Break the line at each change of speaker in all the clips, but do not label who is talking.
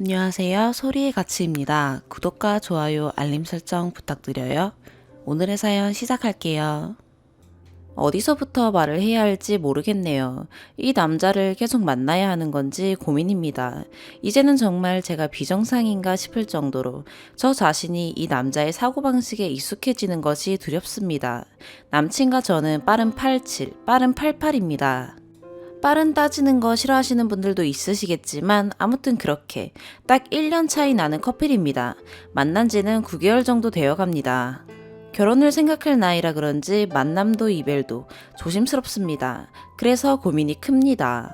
안녕하세요. 소리의 가치입니다. 구독과 좋아요, 알림 설정 부탁드려요. 오늘의 사연 시작할게요. 어디서부터 말을 해야 할지 모르겠네요. 이 남자를 계속 만나야 하는 건지 고민입니다. 이제는 정말 제가 비정상인가 싶을 정도로 저 자신이 이 남자의 사고방식에 익숙해지는 것이 두렵습니다. 남친과 저는 빠른 87, 빠른 88입니다. 빠른 따지는 거 싫어하시는 분들도 있으시겠지만 아무튼 그렇게 딱 1년 차이 나는 커플입니다. 만난 지는 9개월 정도 되어 갑니다. 결혼을 생각할 나이라 그런지 만남도 이별도 조심스럽습니다. 그래서 고민이 큽니다.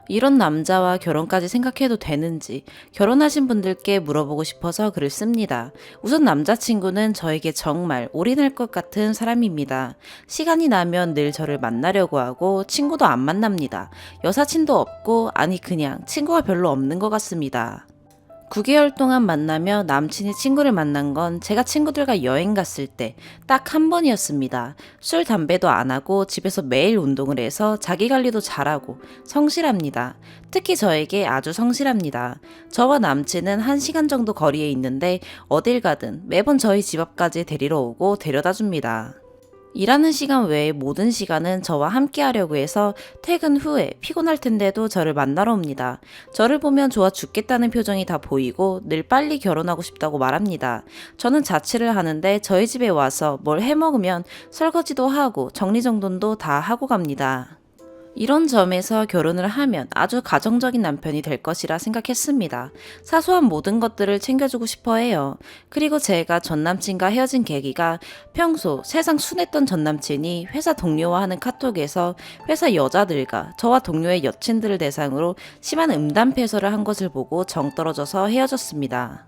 이런 남자와 결혼까지 생각해도 되는지 결혼하신 분들께 물어보고 싶어서 글을 씁니다. 우선 남자친구는 저에게 정말 올인할 것 같은 사람입니다. 시간이 나면 늘 저를 만나려고 하고 친구도 안 만납니다. 여사친도 없고 아니 그냥 친구가 별로 없는 것 같습니다. 9개월 동안 만나며 남친이 친구를 만난 건 제가 친구들과 여행 갔을 때 딱 한 번이었습니다. 술, 담배도 안 하고 집에서 매일 운동을 해서 자기 관리도 잘하고 성실합니다. 특히 저에게 아주 성실합니다. 저와 남친은 1시간 정도 거리에 있는데 어딜 가든 매번 저희 집 앞까지 데리러 오고 데려다 줍니다. 일하는 시간 외에 모든 시간은 저와 함께 하려고 해서 퇴근 후에 피곤할 텐데도 저를 만나러 옵니다. 저를 보면 좋아 죽겠다는 표정이 다 보이고 늘 빨리 결혼하고 싶다고 말합니다. 저는 자취를 하는데 저희 집에 와서 뭘 해먹으면 설거지도 하고 정리정돈도 다 하고 갑니다. 이런 점에서 결혼을 하면 아주 가정적인 남편이 될 것이라 생각했습니다. 사소한 모든 것들을 챙겨주고 싶어 해요. 그리고 제가 전남친과 헤어진 계기가 평소 세상 순했던 전남친이 회사 동료와 하는 카톡에서 회사 여자들과 저와 동료의 여친들을 대상으로 심한 음담패설을 한 것을 보고 정 떨어져서 헤어졌습니다.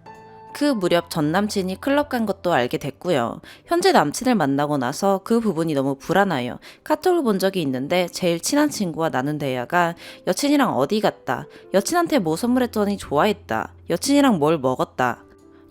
그 무렵 전 남친이 클럽 간 것도 알게 됐고요. 현재 남친을 만나고 나서 그 부분이 너무 불안해요. 카톡을 본 적이 있는데 제일 친한 친구와 나눈 대화가 여친이랑 어디 갔다. 여친한테 뭐 선물했더니 좋아했다. 여친이랑 뭘 먹었다.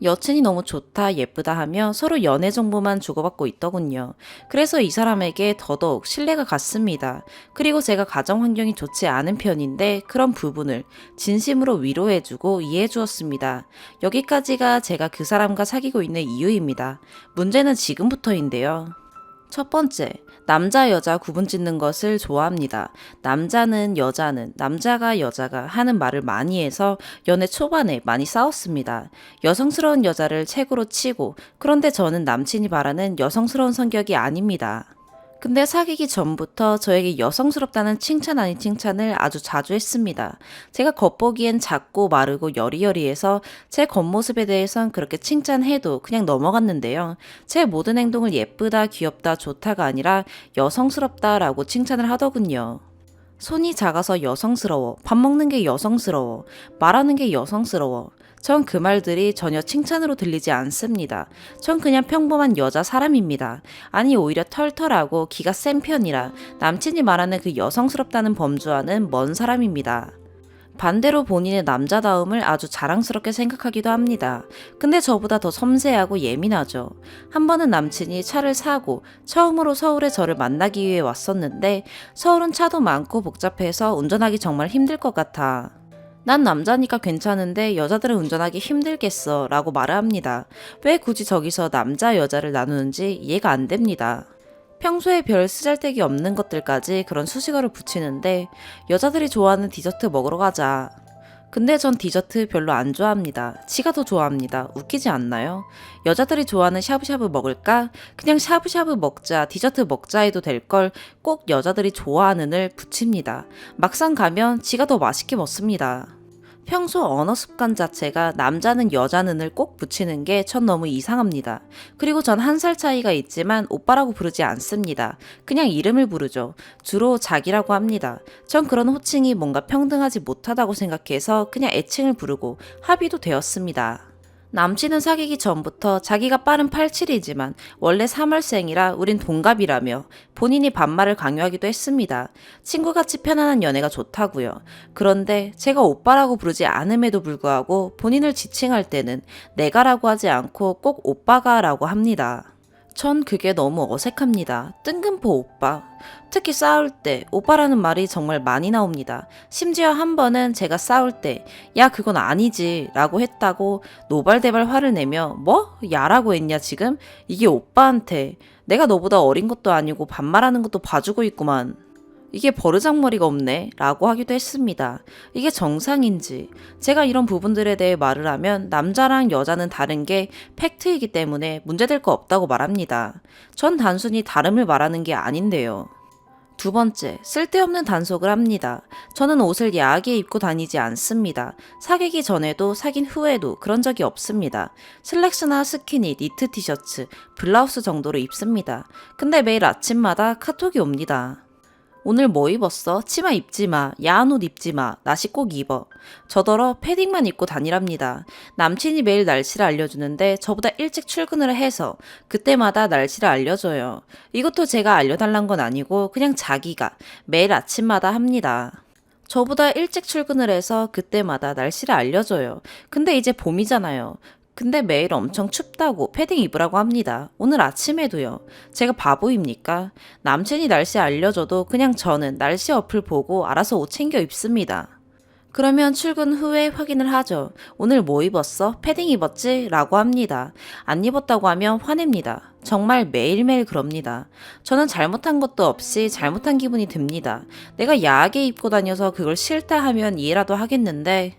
여친이 너무 좋다, 예쁘다 하며 서로 연애 정보만 주고받고 있더군요. 그래서 이 사람에게 더더욱 신뢰가 갔습니다. 그리고 제가 가정 환경이 좋지 않은 편인데 그런 부분을 진심으로 위로해주고 이해해주었습니다. 여기까지가 제가 그 사람과 사귀고 있는 이유입니다. 문제는 지금부터인데요. 첫 번째, 남자 여자 구분 짓는 것을 좋아합니다. 남자는 여자는 남자가 여자가 하는 말을 많이 해서 연애 초반에 많이 싸웠습니다. 여성스러운 여자를 책으로 치고 그런데 저는 남친이 바라는 여성스러운 성격이 아닙니다. 근데 사귀기 전부터 저에게 여성스럽다는 칭찬 아닌 칭찬을 아주 자주 했습니다. 제가 겉보기엔 작고 마르고 여리여리해서 제 겉모습에 대해선 그렇게 칭찬해도 그냥 넘어갔는데요. 제 모든 행동을 예쁘다, 귀엽다, 좋다가 아니라 여성스럽다라고 칭찬을 하더군요. 손이 작아서 여성스러워, 밥 먹는 게 여성스러워, 말하는 게 여성스러워. 전 그 말들이 전혀 칭찬으로 들리지 않습니다. 전 그냥 평범한 여자 사람입니다. 아니 오히려 털털하고 기가 센 편이라 남친이 말하는 그 여성스럽다는 범주와는 먼 사람입니다. 반대로 본인의 남자다움을 아주 자랑스럽게 생각하기도 합니다. 근데 저보다 더 섬세하고 예민하죠. 한 번은 남친이 차를 사고 처음으로 서울에 저를 만나기 위해 왔었는데 서울은 차도 많고 복잡해서 운전하기 정말 힘들 것 같아. 난 남자니까 괜찮은데 여자들은 운전하기 힘들겠어 라고 말을 합니다. 왜 굳이 저기서 남자 여자를 나누는지 이해가 안 됩니다. 평소에 별 쓰잘데기 없는 것들까지 그런 수식어를 붙이는데 여자들이 좋아하는 디저트 먹으러 가자. 근데 전 디저트 별로 안 좋아합니다. 지가 더 좋아합니다. 웃기지 않나요? 여자들이 좋아하는 샤브샤브 먹을까? 그냥 샤브샤브 먹자, 디저트 먹자 해도 될 걸 꼭 여자들이 좋아하는을 붙입니다. 막상 가면 지가 더 맛있게 먹습니다. 평소 언어 습관 자체가 남자는 여자는을 꼭 붙이는 게 전 너무 이상합니다. 그리고 전 1살 차이가 있지만 오빠라고 부르지 않습니다. 그냥 이름을 부르죠. 주로 자기라고 합니다. 전 그런 호칭이 뭔가 평등하지 못하다고 생각해서 그냥 애칭을 부르고 합의도 되었습니다. 남친은 사귀기 전부터 자기가 빠른 87이지만 원래 3월생이라 우린 동갑이라며 본인이 반말을 강요하기도 했습니다. 친구같이 편안한 연애가 좋다고요. 그런데 제가 오빠라고 부르지 않음에도 불구하고 본인을 지칭할 때는 내가라고 하지 않고 꼭 오빠가라고 합니다. 전 그게 너무 어색합니다. 뜬금포 오빠. 특히 싸울 때 오빠라는 말이 정말 많이 나옵니다. 심지어 한 번은 제가 싸울 때 야 그건 아니지 라고 했다고 노발대발 화를 내며 뭐? 야라고 했냐 지금? 이게 오빠한테 내가 너보다 어린 것도 아니고 반말하는 것도 봐주고 있구만. 이게 버르장머리가 없네 라고 하기도 했습니다. 이게 정상인지 제가 이런 부분들에 대해 말을 하면 남자랑 여자는 다른 게 팩트이기 때문에 문제될 거 없다고 말합니다. 전 단순히 다름을 말하는 게 아닌데요. 두 번째, 쓸데없는 단속을 합니다. 저는 옷을 야하게 입고 다니지 않습니다. 사귀기 전에도 사귄 후에도 그런 적이 없습니다. 슬랙스나 스키니, 니트 티셔츠, 블라우스 정도로 입습니다. 근데 매일 아침마다 카톡이 옵니다. 오늘 뭐 입었어? 치마 입지 마. 야한 옷 입지 마. 나시 꼭 입어. 저더러 패딩만 입고 다니랍니다. 남친이 매일 날씨를 알려주는데 저보다 일찍 출근을 해서 그때마다 날씨를 알려줘요. 이것도 제가 알려달란 건 아니고 그냥 자기가 매일 아침마다 합니다. 저보다 일찍 출근을 해서 그때마다 날씨를 알려줘요. 근데 이제 봄이잖아요. 근데 매일 엄청 춥다고 패딩 입으라고 합니다. 오늘 아침에도요. 제가 바보입니까? 남친이 날씨 알려줘도 그냥 저는 날씨 어플 보고 알아서 옷 챙겨 입습니다. 그러면 출근 후에 확인을 하죠. 오늘 뭐 입었어? 패딩 입었지? 라고 합니다. 안 입었다고 하면 화냅니다. 정말 매일매일 그럽니다. 저는 잘못한 것도 없이 잘못한 기분이 듭니다. 내가 야하게 입고 다녀서 그걸 싫다 하면 이해라도 하겠는데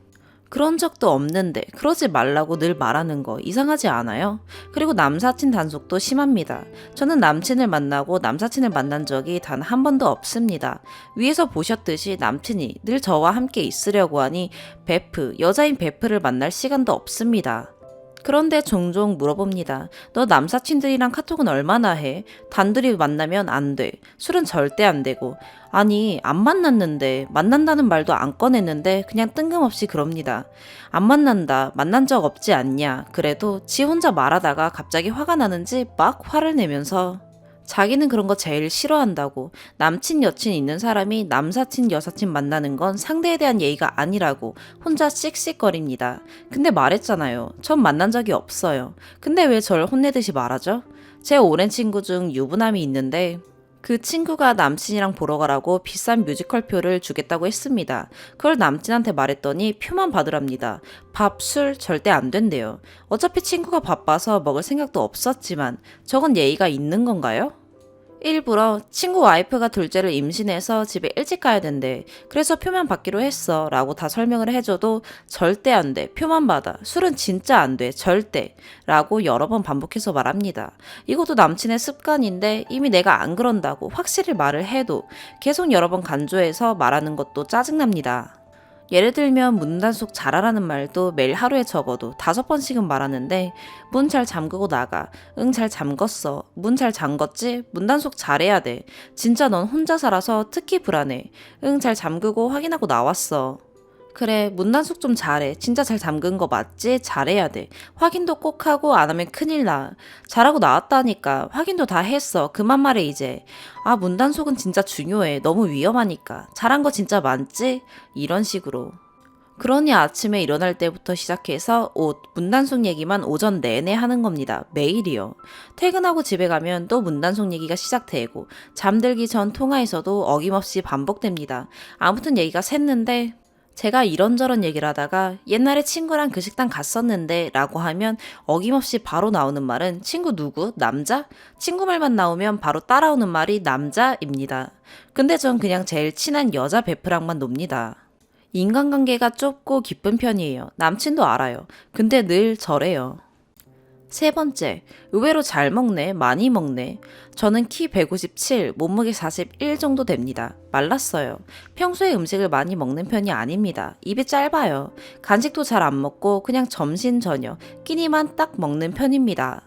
그런 적도 없는데 그러지 말라고 늘 말하는 거 이상하지 않아요? 그리고 남사친 단속도 심합니다. 저는 남친을 만나고 남사친을 만난 적이 단 한 번도 없습니다. 위에서 보셨듯이 남친이 늘 저와 함께 있으려고 하니 베프, 여자인 베프를 만날 시간도 없습니다. 그런데 종종 물어봅니다. 너 남사친들이랑 카톡은 얼마나 해? 단둘이 만나면 안 돼. 술은 절대 안 되고. 아니, 안 만났는데, 만난다는 말도 안 꺼냈는데 그냥 뜬금없이 그럽니다. 안 만난다, 만난 적 없지 않냐. 그래도 지 혼자 말하다가 갑자기 화가 나는지 막 화를 내면서 자기는 그런 거 제일 싫어한다고. 남친 여친 있는 사람이 남사친 여사친 만나는 건 상대에 대한 예의가 아니라고 혼자 씩씩거립니다. 근데 말했잖아요. 전 만난 적이 없어요. 근데 왜 절 혼내듯이 말하죠? 제 오랜 친구 중 유부남이 있는데 그 친구가 남친이랑 보러 가라고 비싼 뮤지컬 표를 주겠다고 했습니다. 그걸 남친한테 말했더니 표만 받으랍니다. 밥, 술 절대 안 된대요. 어차피 친구가 바빠서 먹을 생각도 없었지만 저건 예의가 있는 건가요? 일부러 친구 와이프가 둘째를 임신해서 집에 일찍 가야 된대. 그래서 표만 받기로 했어. 라고 다 설명을 해줘도 절대 안 돼. 표만 받아. 술은 진짜 안 돼. 절대. 라고 여러 번 반복해서 말합니다. 이것도 남친의 습관인데 이미 내가 안 그런다고 확실히 말을 해도 계속 여러 번 강조해서 말하는 것도 짜증납니다. 예를 들면 문단속 잘하라는 말도 매일 하루에 적어도 5번씩은 말하는데 문 잘 잠그고 나가. 응 잘 잠궜어. 문 잘 잠궜지? 문단속 잘해야 돼. 진짜 넌 혼자 살아서 특히 불안해. 응 잘 잠그고 확인하고 나왔어. 그래 문단속 좀 잘해. 진짜 잘 잠근 거 맞지? 잘해야 돼. 확인도 꼭 하고 안 하면 큰일 나. 잘하고 나왔다니까. 확인도 다 했어. 그만 말해 이제. 아 문단속은 진짜 중요해. 너무 위험하니까. 잘한 거 진짜 많지? 이런 식으로. 그러니 아침에 일어날 때부터 시작해서 옷, 문단속 얘기만 오전 내내 하는 겁니다. 매일이요. 퇴근하고 집에 가면 또 문단속 얘기가 시작되고 잠들기 전 통화에서도 어김없이 반복됩니다. 아무튼 얘기가 샜는데 제가 이런저런 얘기를 하다가 옛날에 친구랑 그 식당 갔었는데 라고 하면 어김없이 바로 나오는 말은 친구 누구? 남자? 친구 말만 나오면 바로 따라오는 말이 남자입니다. 근데 전 그냥 제일 친한 여자 베프랑만 놉니다. 인간관계가 좁고 깊은 편이에요. 남친도 알아요. 근데 늘 저래요. 세 번째, 의외로 잘 먹네, 많이 먹네. 저는 키 157, 몸무게 41 정도 됩니다. 말랐어요. 평소에 음식을 많이 먹는 편이 아닙니다. 입이 짧아요. 간식도 잘 안 먹고 그냥 점심, 저녁, 끼니만 딱 먹는 편입니다.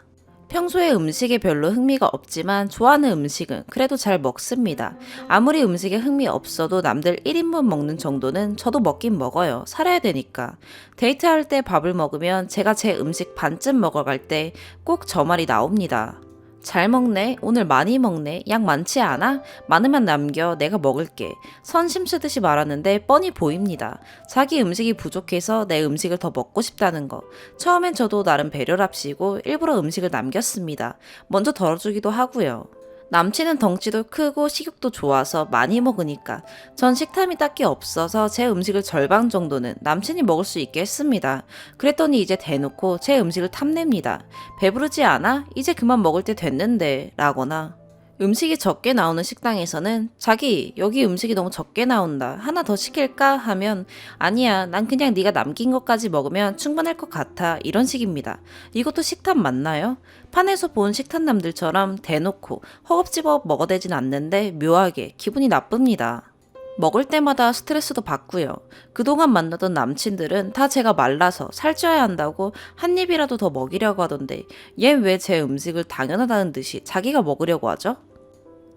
평소에 음식에 별로 흥미가 없지만 좋아하는 음식은 그래도 잘 먹습니다. 아무리 음식에 흥미 없어도 남들 1인분 먹는 정도는 저도 먹긴 먹어요. 살아야 되니까. 데이트할 때 밥을 먹으면 제가 제 음식 반쯤 먹어갈 때 꼭 저 말이 나옵니다. 잘 먹네. 오늘 많이 먹네. 양 많지 않아? 많으면 남겨. 내가 먹을게. 선심 쓰듯이 말하는데 뻔히 보입니다. 자기 음식이 부족해서 내 음식을 더 먹고 싶다는 거. 처음엔 저도 나름 배려랍시고 일부러 음식을 남겼습니다. 먼저 덜어주기도 하고요. 남친은 덩치도 크고 식욕도 좋아서 많이 먹으니까 전 식탐이 딱히 없어서 제 음식을 절반 정도는 남친이 먹을 수 있게 했습니다. 그랬더니 이제 대놓고 제 음식을 탐냅니다. 배부르지 않아? 이제 그만 먹을 때 됐는데 라거나 음식이 적게 나오는 식당에서는 자기 여기 음식이 너무 적게 나온다. 하나 더 시킬까? 하면 아니야. 난 그냥 네가 남긴 것까지 먹으면 충분할 것 같아. 이런 식입니다. 이것도 식탐 맞나요? 판에서 본 식탐남들처럼 대놓고 허겁지겁 먹어대진 않는데 묘하게 기분이 나쁩니다. 먹을 때마다 스트레스도 받고요. 그동안 만나던 남친들은 다 제가 말라서 살쪄야 한다고 한 입이라도 더 먹이려고 하던데 얜 왜 제 음식을 당연하다는 듯이 자기가 먹으려고 하죠?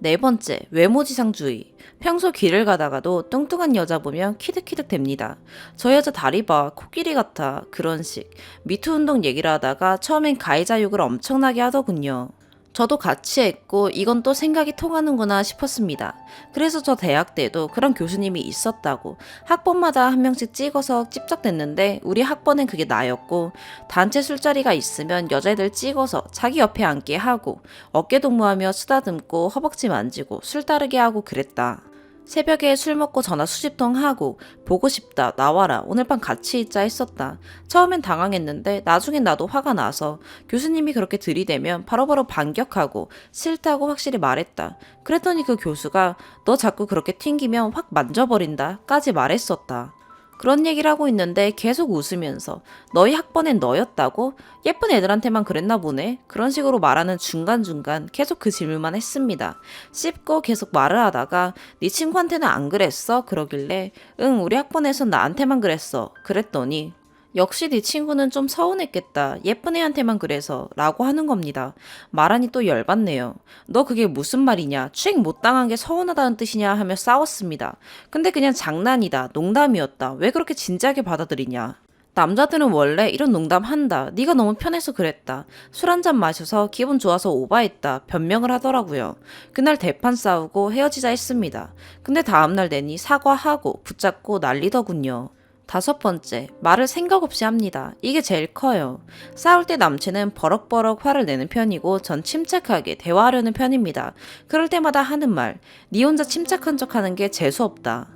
네 번째, 외모지상주의. 평소 길을 가다가도 뚱뚱한 여자 보면 키득키득 됩니다. 저 여자 다리 봐, 코끼리 같아. 그런 식. 미투 운동 얘기를 하다가 처음엔 가해자 욕을 엄청나게 하더군요. 저도 같이 했고 이건 또 생각이 통하는구나 싶었습니다. 그래서 저 대학 때도 그런 교수님이 있었다고 학번마다 한 명씩 찍어서 찝적댔는데 우리 학번엔 그게 나였고 단체 술자리가 있으면 여자애들 찍어서 자기 옆에 앉게 하고 어깨 동무하며 쓰다듬고 허벅지 만지고 술 따르게 하고 그랬다. 새벽에 술 먹고 전화 수십 통 하고 보고 싶다 나와라 오늘 밤 같이 있자 했었다. 처음엔 당황했는데 나중엔 나도 화가 나서 교수님이 그렇게 들이대면 바로바로 반격하고 싫다고 확실히 말했다. 그랬더니 그 교수가 너 자꾸 그렇게 튕기면 확 만져버린다 까지 말했었다. 그런 얘기를 하고 있는데 계속 웃으면서 너희 학번엔 너였다고? 예쁜 애들한테만 그랬나 보네. 그런 식으로 말하는 중간중간 계속 그 질문만 했습니다. 씹고 계속 말을 하다가 네 친구한테는 안 그랬어? 그러길래 응 우리 학번에선 나한테만 그랬어. 그랬더니 역시 네 친구는 좀 서운했겠다. 예쁜 애한테만 그래서 라고 하는 겁니다. 말하니 또 열받네요. 너 그게 무슨 말이냐? 추행 못 당한 게 서운하다는 뜻이냐 하며 싸웠습니다. 근데 그냥 장난이다. 농담이었다. 왜 그렇게 진지하게 받아들이냐? 남자들은 원래 이런 농담 한다. 네가 너무 편해서 그랬다. 술 한 잔 마셔서 기분 좋아서 오바했다. 변명을 하더라고요. 그날 대판 싸우고 헤어지자 했습니다. 근데 다음날 내니 사과하고 붙잡고 난리더군요. 다섯 번째, 말을 생각 없이 합니다. 이게 제일 커요. 싸울 때 남친은 버럭버럭 화를 내는 편이고 전 침착하게 대화하려는 편입니다. 그럴 때마다 하는 말, 니 혼자 침착한 척 하는 게 재수없다.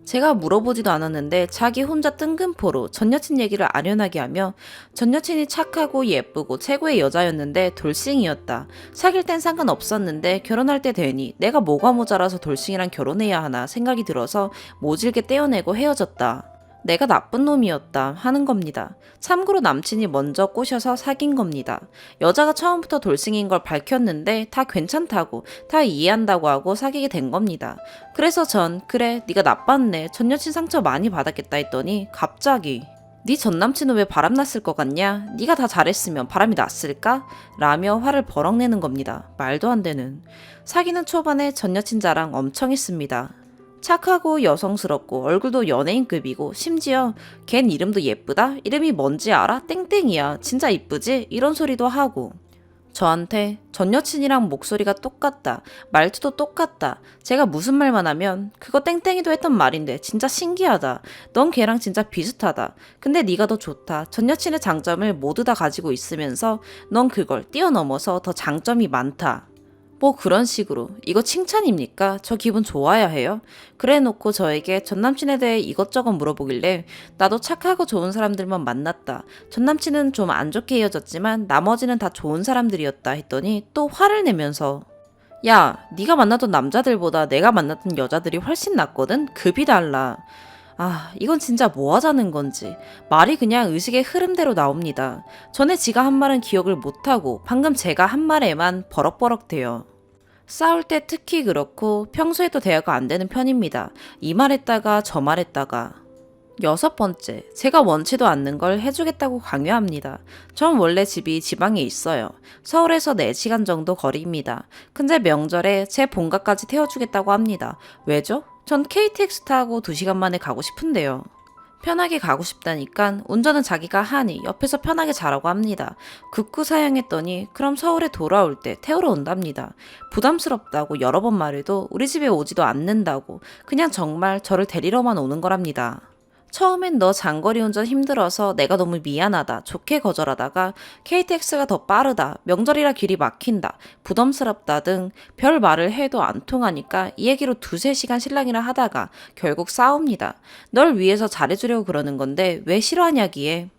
제가 물어보지도 않았는데 자기 혼자 뜬금포로 전 여친 얘기를 아련하게 하며 전 여친이 착하고 예쁘고 최고의 여자였는데 돌싱이었다. 사귈 땐 상관없었는데 결혼할 때 되니 내가 뭐가 모자라서 돌싱이랑 결혼해야 하나 생각이 들어서 모질게 떼어내고 헤어졌다. 내가 나쁜 놈이었다 하는 겁니다. 참고로 남친이 먼저 꼬셔서 사귄 겁니다. 여자가 처음부터 돌싱인 걸 밝혔는데 다 괜찮다고 다 이해한다고 하고 사귀게 된 겁니다. 그래서 전 그래 네가 나빴네 전 여친 상처 많이 받았겠다 했더니 갑자기 네 전남친은 왜 바람났을 것 같냐? 네가 다 잘했으면 바람이 났을까? 라며 화를 버럭 내는 겁니다. 말도 안 되는. 사귀는 초반에 전 여친 자랑 엄청 했습니다. 착하고 여성스럽고 얼굴도 연예인급이고 심지어 걘 이름도 예쁘다? 이름이 뭔지 알아? 땡땡이야. 진짜 이쁘지? 이런 소리도 하고 저한테 전 여친이랑 목소리가 똑같다. 말투도 똑같다. 제가 무슨 말만 하면 그거 땡땡이도 했던 말인데 진짜 신기하다. 넌 걔랑 진짜 비슷하다. 근데 네가 더 좋다. 전 여친의 장점을 모두 다 가지고 있으면서 넌 그걸 뛰어넘어서 더 장점이 많다. 뭐 그런 식으로 이거 칭찬입니까? 저 기분 좋아야 해요? 그래 놓고 저에게 전남친에 대해 이것저것 물어보길래 나도 착하고 좋은 사람들만 만났다. 전남친은 좀 안 좋게 헤어졌지만 나머지는 다 좋은 사람들이었다 했더니 또 화를 내면서 야, 네가 만났던 남자들보다 내가 만났던 여자들이 훨씬 낫거든? 급이 달라. 아, 이건 진짜 뭐 하자는 건지. 말이 그냥 의식의 흐름대로 나옵니다. 전에 지가 한 말은 기억을 못하고 방금 제가 한 말에만 버럭버럭 돼요. 싸울 때 특히 그렇고 평소에도 대화가 안 되는 편입니다. 이 말했다가 저 말했다가. 여섯 번째, 제가 원치도 않는 걸 해주겠다고 강요합니다. 전 원래 집이 지방에 있어요. 서울에서 4시간 정도 거리입니다. 근데 명절에 제 본가까지 태워주겠다고 합니다. 왜죠? 전 KTX 타고 2시간 만에 가고 싶은데요. 편하게 가고 싶다니까 운전은 자기가 하니 옆에서 편하게 자라고 합니다. 극구 사양했더니 그럼 서울에 돌아올 때 태우러 온답니다. 부담스럽다고 여러 번 말해도 우리 집에 오지도 않는다고 그냥 정말 저를 데리러만 오는 거랍니다. 처음엔 너 장거리 운전 힘들어서 내가 너무 미안하다, 좋게 거절하다가 KTX가 더 빠르다, 명절이라 길이 막힌다, 부담스럽다 등 별 말을 해도 안 통하니까 이 얘기로 두세 시간 실랑이라 하다가 결국 싸웁니다. 널 위해서 잘해주려고 그러는 건데 왜 싫어하냐기에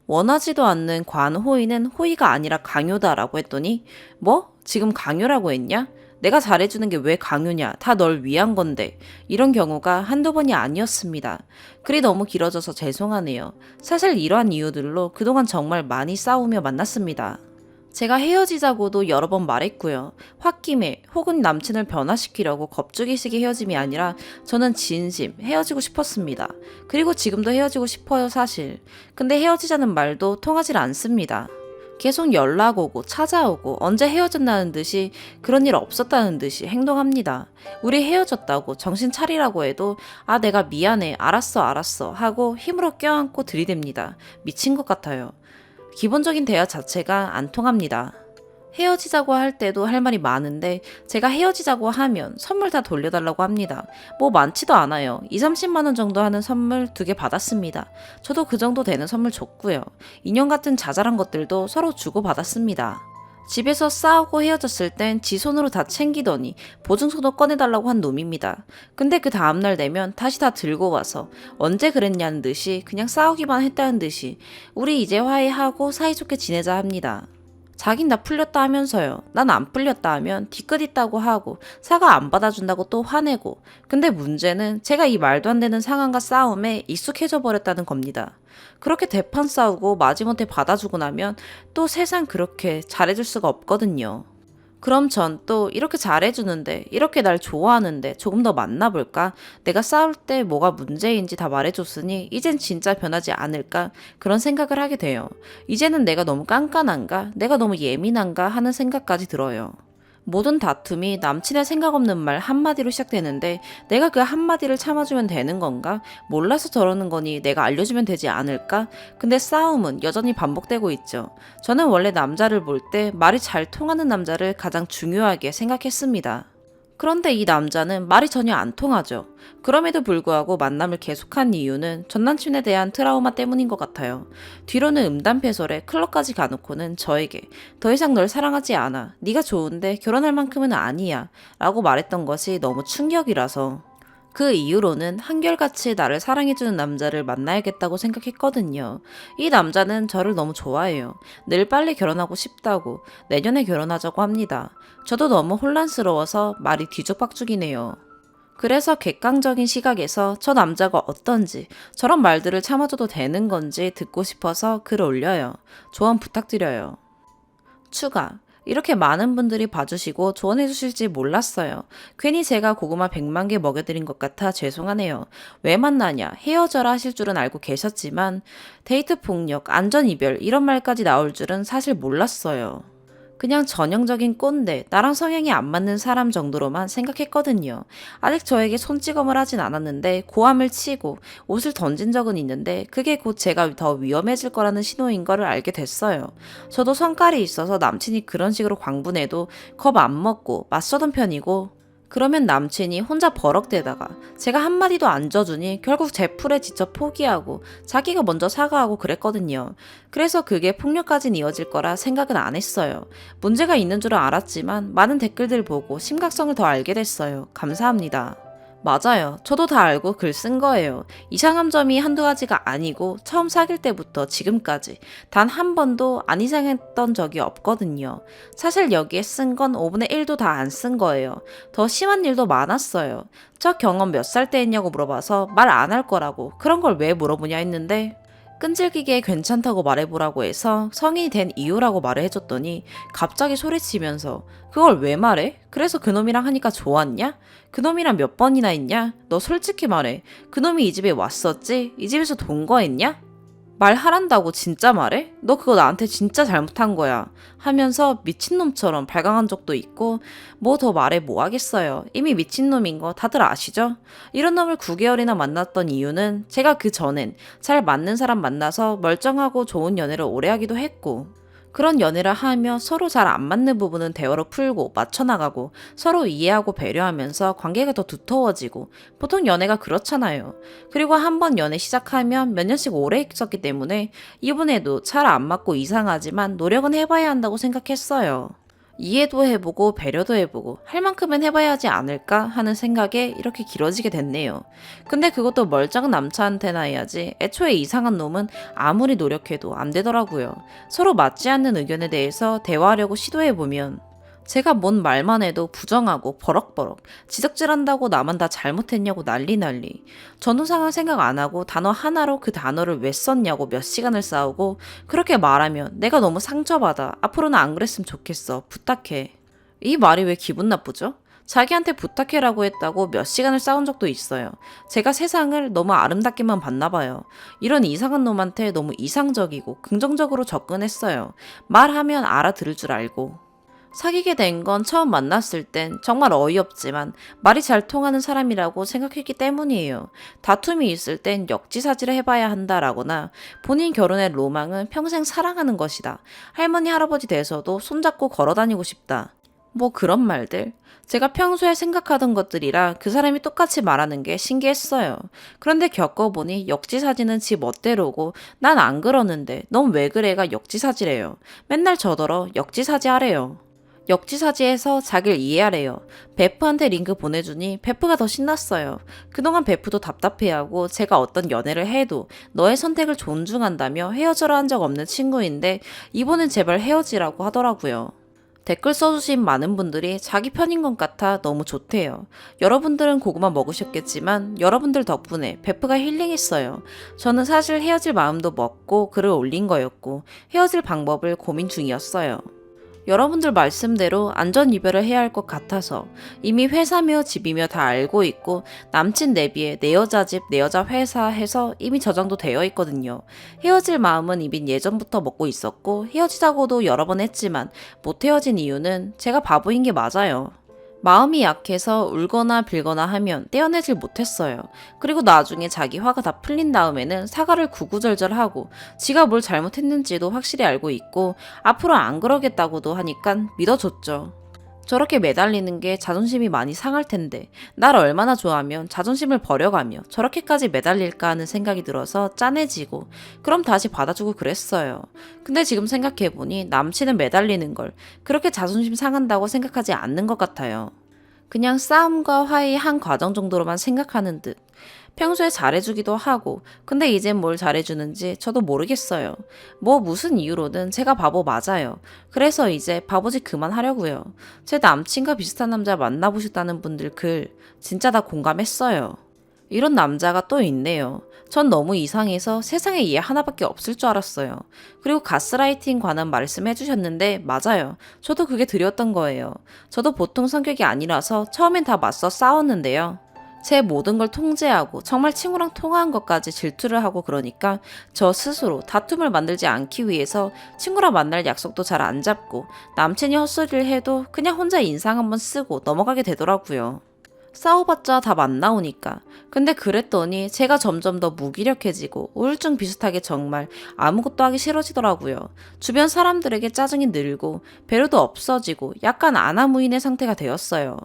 원하지도 않는 관호의는 호의가 아니라 강요다라고 했더니 뭐? 지금 강요라고 했냐? 내가 잘해주는 게 왜 강요냐? 다 널 위한 건데. 이런 경우가 한두 번이 아니었습니다. 글이 너무 길어져서 죄송하네요. 사실 이러한 이유들로 그동안 정말 많이 싸우며 만났습니다. 제가 헤어지자고도 여러 번 말했고요. 홧김에 혹은 남친을 변화시키려고 겁주기식의 헤어짐이 아니라 저는 진심 헤어지고 싶었습니다. 그리고 지금도 헤어지고 싶어요 사실. 근데 헤어지자는 말도 통하질 않습니다. 계속 연락 오고 찾아오고 언제 헤어졌다는 듯이 그런 일 없었다는 듯이 행동합니다. 우리 헤어졌다고 정신 차리라고 해도 아 내가 미안해 알았어 하고 힘으로 껴안고 들이댑니다. 미친 것 같아요. 기본적인 대화 자체가 안 통합니다. 헤어지자고 할 때도 할 말이 많은데 제가 헤어지자고 하면 선물 다 돌려달라고 합니다. 뭐 많지도 않아요. 2, 30만 원 정도 하는 선물 2개 받았습니다. 저도 그 정도 되는 선물 줬고요. 인형 같은 자잘한 것들도 서로 주고받았습니다. 집에서 싸우고 헤어졌을 땐 지 손으로 다 챙기더니 보증서도 꺼내달라고 한 놈입니다. 근데 그 다음날 되면 다시 다 들고 와서 언제 그랬냐는 듯이 그냥 싸우기만 했다는 듯이 우리 이제 화해하고 사이좋게 지내자 합니다. 자긴 다 풀렸다 하면서요. 난 안 풀렸다 하면 뒤끝 있다고 하고 사과 안 받아준다고 또 화내고 근데 문제는 제가 이 말도 안 되는 상황과 싸움에 익숙해져 버렸다는 겁니다. 그렇게 대판 싸우고 마지못해 받아주고 나면 또 세상 그렇게 잘해줄 수가 없거든요. 그럼 전 또 이렇게 잘해주는데 이렇게 날 좋아하는데 조금 더 만나볼까? 내가 싸울 때 뭐가 문제인지 다 말해줬으니 이젠 진짜 변하지 않을까? 그런 생각을 하게 돼요. 이제는 내가 너무 깐깐한가? 내가 너무 예민한가? 하는 생각까지 들어요. 모든 다툼이 남친의 생각 없는 말 한마디로 시작되는데 내가 그 한마디를 참아주면 되는 건가? 몰라서 저러는 거니 내가 알려주면 되지 않을까? 근데 싸움은 여전히 반복되고 있죠. 저는 원래 남자를 볼 때 말이 잘 통하는 남자를 가장 중요하게 생각했습니다. 그런데 이 남자는 말이 전혀 안 통하죠. 그럼에도 불구하고 만남을 계속한 이유는 전 남친에 대한 트라우마 때문인 것 같아요. 뒤로는 음담패설에 클럽까지 가놓고는 저에게 더 이상 널 사랑하지 않아. 네가 좋은데 결혼할 만큼은 아니야. 라고 말했던 것이 너무 충격이라서 그 이후로는 한결같이 나를 사랑해주는 남자를 만나야겠다고 생각했거든요. 이 남자는 저를 너무 좋아해요. 늘 빨리 결혼하고 싶다고 내년에 결혼하자고 합니다. 저도 너무 혼란스러워서 말이 뒤죽박죽이네요. 그래서 객관적인 시각에서 저 남자가 어떤지 저런 말들을 참아줘도 되는 건지 듣고 싶어서 글을 올려요. 조언 부탁드려요. 추가. 이렇게 많은 분들이 봐주시고 조언해 주실지 몰랐어요. 괜히 제가 고구마 100만 개 먹여드린 것 같아 죄송하네요. 왜 만나냐 헤어져라 하실 줄은 알고 계셨지만 데이트 폭력, 안전 이별 이런 말까지 나올 줄은 사실 몰랐어요. 그냥 전형적인 꼰대, 나랑 성향이 안 맞는 사람 정도로만 생각했거든요. 아직 저에게 손찌검을 하진 않았는데 고함을 치고 옷을 던진 적은 있는데 그게 곧 제가 더 위험해질 거라는 신호인 거를 알게 됐어요. 저도 성깔이 있어서 남친이 그런 식으로 광분해도 겁 안 먹고 맞서던 편이고 그러면 남친이 혼자 버럭대다가 제가 한마디도 안 져주니 결국 제 풀에 지쳐 포기하고 자기가 먼저 사과하고 그랬거든요. 그래서 그게 폭력까지 이어질 거라 생각은 안 했어요. 문제가 있는 줄은 알았지만 많은 댓글들 보고 심각성을 더 알게 됐어요. 감사합니다. 맞아요. 저도 다 알고 글 쓴 거예요. 이상한 점이 한두 가지가 아니고 처음 사귈 때부터 지금까지 단 한 번도 안 이상했던 적이 없거든요. 사실 여기에 쓴 건 5분의 1도 다 안 쓴 거예요. 더 심한 일도 많았어요. 저 경험 몇 살 때 했냐고 물어봐서 말 안 할 거라고 그런 걸 왜 물어보냐 했는데 끈질기게 괜찮다고 말해보라고 해서 성인이 된 이유라고 말을 해줬더니 갑자기 소리치면서 그걸 왜 말해? 그래서 그놈이랑 하니까 좋았냐? 그놈이랑 몇 번이나 했냐? 너 솔직히 말해. 그놈이 이 집에 왔었지? 이 집에서 동거했냐? 말하란다고 진짜 말해? 너 그거 나한테 진짜 잘못한 거야. 하면서 미친놈처럼 발광한 적도 있고, 뭐 더 말해 뭐 하겠어요. 이미 미친놈인 거 다들 아시죠? 이런 놈을 9개월이나 만났던 이유는 제가 그 전엔 잘 맞는 사람 만나서 멀쩡하고 좋은 연애를 오래 하기도 했고, 그런 연애를 하며 서로 잘 안 맞는 부분은 대화로 풀고 맞춰나가고 서로 이해하고 배려하면서 관계가 더 두터워지고 보통 연애가 그렇잖아요. 그리고 한 번 연애 시작하면 몇 년씩 오래 있었기 때문에 이번에도 잘 안 맞고 이상하지만 노력은 해봐야 한다고 생각했어요. 이해도 해보고 배려도 해보고 할 만큼은 해봐야 하지 않을까 하는 생각에 이렇게 길어지게 됐네요. 근데 그것도 멀쩡한 남자한테나 해야지 애초에 이상한 놈은 아무리 노력해도 안 되더라고요. 서로 맞지 않는 의견에 대해서 대화하려고 시도해보면 제가 뭔 말만 해도 부정하고 버럭버럭 지적질한다고 나만 다 잘못했냐고 난리 전후 상황 생각 안 하고 단어 하나로 그 단어를 왜 썼냐고 몇 시간을 싸우고 그렇게 말하면 내가 너무 상처받아 앞으로는 안 그랬으면 좋겠어 부탁해. 이 말이 왜 기분 나쁘죠? 자기한테 부탁해라고 했다고 몇 시간을 싸운 적도 있어요. 제가 세상을 너무 아름답게만 봤나 봐요. 이런 이상한 놈한테 너무 이상적이고 긍정적으로 접근했어요. 말하면 알아들을 줄 알고. 사귀게 된 건 처음 만났을 땐 정말 어이없지만 말이 잘 통하는 사람이라고 생각했기 때문이에요. 다툼이 있을 땐 역지사지를 해봐야 한다라거나 본인 결혼의 로망은 평생 사랑하는 것이다. 할머니 할아버지 돼서도 손잡고 걸어다니고 싶다. 뭐 그런 말들. 제가 평소에 생각하던 것들이라 그 사람이 똑같이 말하는 게 신기했어요. 그런데 겪어보니 역지사지는 지 멋대로고 난 안 그러는데 넌 왜 그래가 역지사지래요. 맨날 저더러 역지사지 하래요. 역지사지해서 자기를 이해하래요. 베프한테 링크 보내주니 베프가 더 신났어요. 그동안 베프도 답답해하고 제가 어떤 연애를 해도 너의 선택을 존중한다며 헤어져라 한 적 없는 친구인데 이번엔 제발 헤어지라고 하더라고요. 댓글 써주신 많은 분들이 자기 편인 것 같아 너무 좋대요. 여러분들은 고구마 먹으셨겠지만 여러분들 덕분에 베프가 힐링했어요. 저는 사실 헤어질 마음도 먹고 글을 올린 거였고 헤어질 방법을 고민 중이었어요. 여러분들 말씀대로 안전 이별을 해야 할 것 같아서 이미 회사며 집이며 다 알고 있고 남친 내비에 내 여자 집, 내 여자 회사 해서 이미 저장도 되어 있거든요. 헤어질 마음은 이미 예전부터 먹고 있었고 헤어지자고도 여러 번 했지만 못 헤어진 이유는 제가 바보인 게 맞아요. 마음이 약해서 울거나 빌거나 하면 떼어내질 못했어요. 그리고 나중에 자기 화가 다 풀린 다음에는 사과를 구구절절하고 지가 뭘 잘못했는지도 확실히 알고 있고 앞으로 안 그러겠다고도 하니까 믿어줬죠. 저렇게 매달리는 게 자존심이 많이 상할 텐데 날 얼마나 좋아하면 자존심을 버려가며 저렇게까지 매달릴까 하는 생각이 들어서 짠해지고 그럼 다시 받아주고 그랬어요. 근데 지금 생각해보니 남친은 매달리는 걸 그렇게 자존심 상한다고 생각하지 않는 것 같아요. 그냥 싸움과 화해의 한 과정 정도로만 생각하는 듯. 평소에 잘해주기도 하고 근데 이젠 뭘 잘해주는지 저도 모르겠어요. 뭐 무슨 이유로든 제가 바보 맞아요. 그래서 이제 바보짓 그만하려고요. 제 남친과 비슷한 남자 만나보셨다는 분들 글 진짜 다 공감했어요. 이런 남자가 또 있네요. 전 너무 이상해서 세상에 얘 하나밖에 없을 줄 알았어요. 그리고 가스라이팅 관한 말씀 해주셨는데 맞아요. 저도 그게 드렸던 거예요. 저도 보통 성격이 아니라서 처음엔 다 맞서 싸웠는데요. 제 모든 걸 통제하고 정말 친구랑 통화한 것까지 질투를 하고 그러니까 저 스스로 다툼을 만들지 않기 위해서 친구랑 만날 약속도 잘 안 잡고 남친이 헛소리를 해도 그냥 혼자 인상 한번 쓰고 넘어가게 되더라고요. 싸워봤자 다 안 나오니까. 근데 그랬더니 제가 점점 더 무기력해지고 우울증 비슷하게 정말 아무것도 하기 싫어지더라고요. 주변 사람들에게 짜증이 늘고 배려도 없어지고 약간 아나무인의 상태가 되었어요.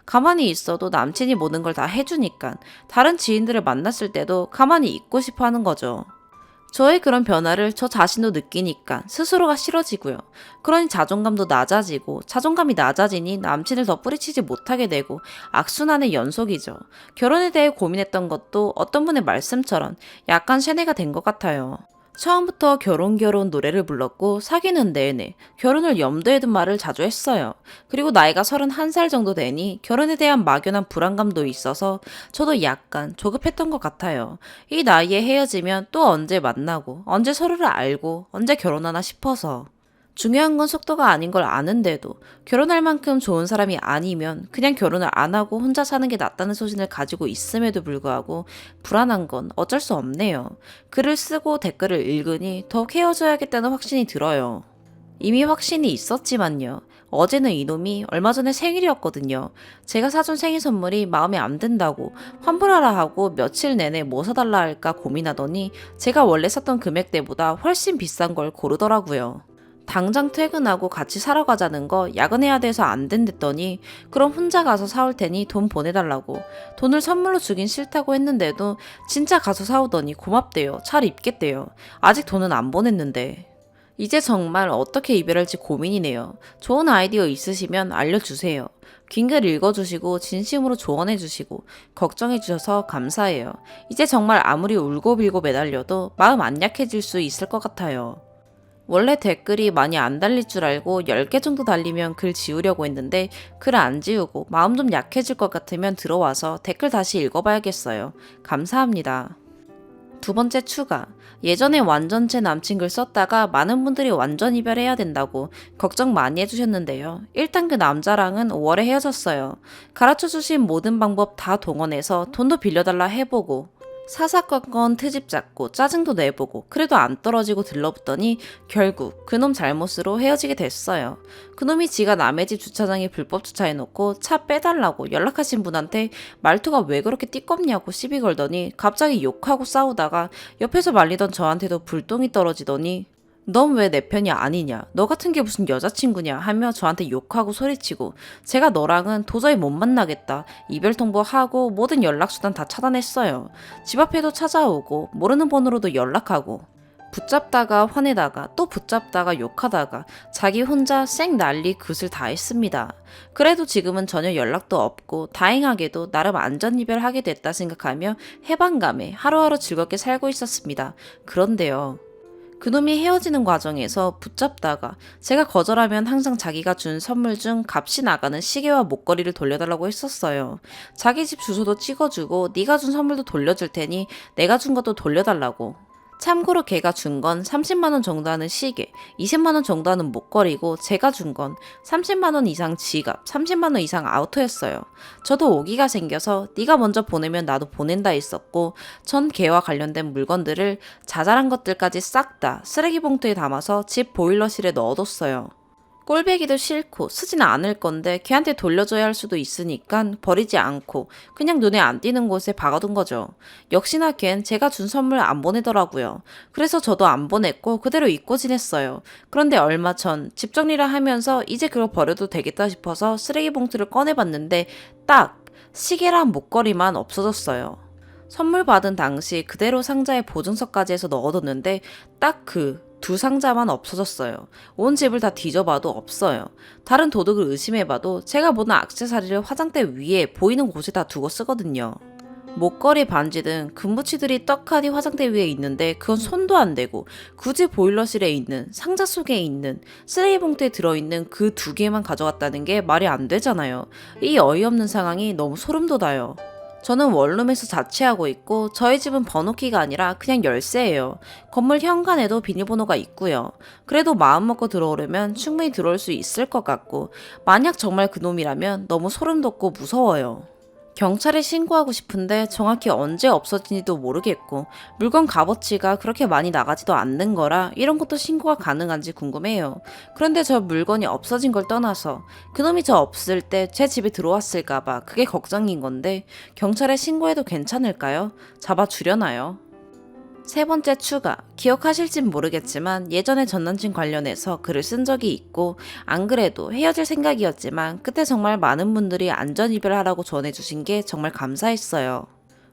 가만히 있어도 남친이 모든 걸 다 해주니까 다른 지인들을 만났을 때도 가만히 있고 싶어 하는 거죠. 저의 그런 변화를 저 자신도 느끼니까 스스로가 싫어지고요. 그러니 자존감도 낮아지고 자존감이 낮아지니 남친을 더 뿌리치지 못하게 되고 악순환의 연속이죠. 결혼에 대해 고민했던 것도 어떤 분의 말씀처럼 약간 세뇌가 된 것 같아요. 처음부터 결혼 노래를 불렀고 사귀는 내내 결혼을 염두에 둔 말을 자주 했어요. 그리고 나이가 31살 정도 되니 결혼에 대한 막연한 불안감도 있어서 저도 약간 조급했던 것 같아요. 이 나이에 헤어지면 또 언제 만나고 언제 서로를 알고 언제 결혼하나 싶어서. 중요한 건 속도가 아닌 걸 아는데도 결혼할 만큼 좋은 사람이 아니면 그냥 결혼을 안 하고 혼자 사는 게 낫다는 소신을 가지고 있음에도 불구하고 불안한 건 어쩔 수 없네요. 글을 쓰고 댓글을 읽으니 더욱 헤어져야겠다는 확신이 들어요. 이미 확신이 있었지만요. 어제는 이놈이 얼마 전에 생일이었거든요. 제가 사준 생일 선물이 마음에 안 든다고 환불하라 하고 며칠 내내 뭐 사달라 할까 고민하더니 제가 원래 샀던 금액대보다 훨씬 비싼 걸 고르더라고요. 당장 퇴근하고 같이 사러 가자는 거 야근해야 돼서 안 된댔더니 그럼 혼자 가서 사올 테니 돈 보내달라고. 돈을 선물로 주긴 싫다고 했는데도 진짜 가서 사오더니 고맙대요. 잘 입겠대요. 아직 돈은 안 보냈는데. 이제 정말 어떻게 이별할지 고민이네요. 좋은 아이디어 있으시면 알려주세요. 긴 글 읽어주시고 진심으로 조언해주시고 걱정해주셔서 감사해요. 이제 정말 아무리 울고빌고 매달려도 마음 안 약해질 수 있을 것 같아요. 원래 댓글이 많이 안 달릴 줄 알고 10개 정도 달리면 글 지우려고 했는데 글 안 지우고 마음 좀 약해질 것 같으면 들어와서 댓글 다시 읽어봐야겠어요. 감사합니다. 두 번째 추가. 예전에 완전체 남친 글 썼다가 많은 분들이 완전 이별해야 된다고 걱정 많이 해주셨는데요. 일단 그 남자랑은 5월에 헤어졌어요. 가르쳐주신 모든 방법 다 동원해서 돈도 빌려달라 해보고 사사건건 트집 잡고 짜증도 내보고 그래도 안 떨어지고 들러붙더니 결국 그놈 잘못으로 헤어지게 됐어요. 그놈이 지가 남의 집 주차장에 불법 주차해놓고 차 빼달라고 연락하신 분한테 말투가 왜 그렇게 띠껍냐고 시비 걸더니 갑자기 욕하고 싸우다가 옆에서 말리던 저한테도 불똥이 떨어지더니 넌 왜 내 편이 아니냐? 너 같은 게 무슨 여자친구냐? 하며 저한테 욕하고 소리치고 제가 너랑은 도저히 못 만나겠다. 이별 통보하고 모든 연락수단 다 차단했어요. 집 앞에도 찾아오고 모르는 번호로도 연락하고 붙잡다가 화내다가 또 붙잡다가 욕하다가 자기 혼자 쌩 난리 굿을 다 했습니다. 그래도 지금은 전혀 연락도 없고 다행하게도 나름 안전이별하게 됐다 생각하며 해방감에 하루하루 즐겁게 살고 있었습니다. 그런데요. 그놈이 헤어지는 과정에서 붙잡다가 제가 거절하면 항상 자기가 준 선물 중 값이 나가는 시계와 목걸이를 돌려달라고 했었어요. 자기 집 주소도 찍어주고 네가 준 선물도 돌려줄 테니 내가 준 것도 돌려달라고. 참고로 걔가 준 건 30만원 정도 하는 시계, 20만원 정도 하는 목걸이고 제가 준 건 30만원 이상 지갑, 30만원 이상 아우터였어요. 저도 오기가 생겨서 네가 먼저 보내면 나도 보낸다 했었고 전 걔와 관련된 물건들을 자잘한 것들까지 싹 다 쓰레기 봉투에 담아서 집 보일러실에 넣어뒀어요. 꼴배기도 싫고 쓰지는 않을 건데 걔한테 돌려줘야 할 수도 있으니까 버리지 않고 그냥 눈에 안 띄는 곳에 박아둔 거죠. 역시나 걘 제가 준 선물 안 보내더라고요. 그래서 저도 안 보냈고 그대로 잊고 지냈어요. 그런데 얼마 전 집 정리를 하면서 이제 그걸 버려도 되겠다 싶어서 쓰레기 봉투를 꺼내봤는데 딱 시계랑 목걸이만 없어졌어요. 선물 받은 당시 그대로 상자에 보증서까지 해서 넣어뒀는데 딱 두 상자만 없어졌어요. 온 집을 다 뒤져봐도 없어요. 다른 도둑을 의심해봐도 제가 보는 액세서리를 화장대 위에 보이는 곳에 다 두고 쓰거든요. 목걸이, 반지 등 금붙이들이 떡하니 화장대 위에 있는데 그건 손도 안 대고 굳이 보일러실에 있는 상자 속에 있는 쓰레기 봉투에 들어있는 그 2개만 가져갔다는 게 말이 안 되잖아요. 이 어이없는 상황이 너무 소름 돋아요. 저는 원룸에서 자취하고 있고 저희 집은 번호키가 아니라 그냥 열쇠예요. 건물 현관에도 비밀번호가 있고요. 그래도 마음 먹고 들어오려면 충분히 들어올 수 있을 것 같고 만약 정말 그놈이라면 너무 소름 돋고 무서워요. 경찰에 신고하고 싶은데 정확히 언제 없어진지도 모르겠고 물건 값어치가 그렇게 많이 나가지도 않는 거라 이런 것도 신고가 가능한지 궁금해요. 그런데 저 물건이 없어진 걸 떠나서 그놈이 저 없을 때 제 집에 들어왔을까봐 그게 걱정인 건데 경찰에 신고해도 괜찮을까요? 잡아주려나요? 세 번째 추가. 기억하실진 모르겠지만 예전에 전남친 관련해서 글을 쓴 적이 있고 안 그래도 헤어질 생각이었지만 그때 정말 많은 분들이 안전이별하라고 전해주신 게 정말 감사했어요.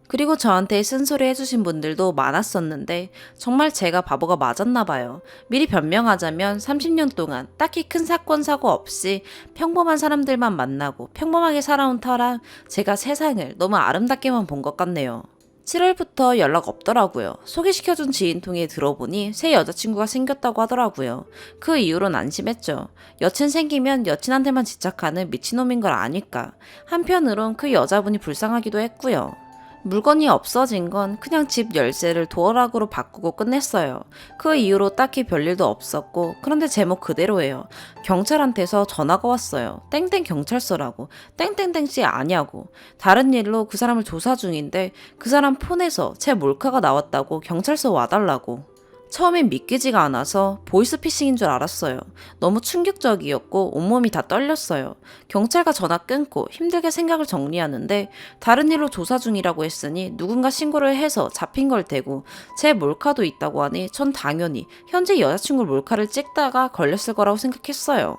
그리고 저한테 쓴소리 해주신 분들도 많았었는데 정말 제가 바보가 맞았나 봐요. 미리 변명하자면 30년 동안 딱히 큰 사건 사고 없이 평범한 사람들만 만나고 평범하게 살아온 터라 제가 세상을 너무 아름답게만 본 것 같네요. 7월부터 연락 없더라고요. 소개시켜준 지인 통해 들어보니 새 여자친구가 생겼다고 하더라고요. 그 이후로는 안심했죠. 여친 생기면 여친한테만 집착하는 미친놈인 걸 아니까. 한편으론 그 여자분이 불쌍하기도 했고요. 물건이 없어진 건 그냥 집 열쇠를 도어락으로 바꾸고 끝냈어요. 그 이후로 딱히 별일도 없었고, 그런데 제목 그대로예요. 경찰한테서 전화가 왔어요. 땡땡 경찰서라고. 땡땡땡씨 아냐고. 다른 일로 그 사람을 조사 중인데 그 사람 폰에서 제 몰카가 나왔다고 경찰서 와달라고. 처음엔 믿기지가 않아서 보이스피싱인 줄 알았어요. 너무 충격적이었고 온몸이 다 떨렸어요. 경찰과 전화 끊고 힘들게 생각을 정리하는데 다른 일로 조사 중이라고 했으니 누군가 신고를 해서 잡힌 걸 대고 제 몰카도 있다고 하니 전 당연히 현재 여자친구 몰카를 찍다가 걸렸을 거라고 생각했어요.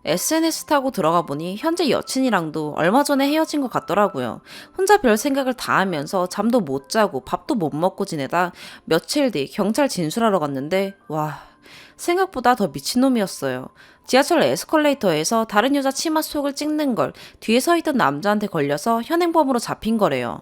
SNS 타고 들어가 보니 현재 여친이랑도 얼마 전에 헤어진 것 같더라고요. 혼자 별 생각을 다 하면서 잠도 못 자고 밥도 못 먹고 지내다 며칠 뒤 경찰 진술하러 갔는데 와, 생각보다 더 미친놈이었어요. 지하철 에스컬레이터에서 다른 여자 치마 속을 찍는 걸 뒤에 서 있던 남자한테 걸려서 현행범으로 잡힌 거래요.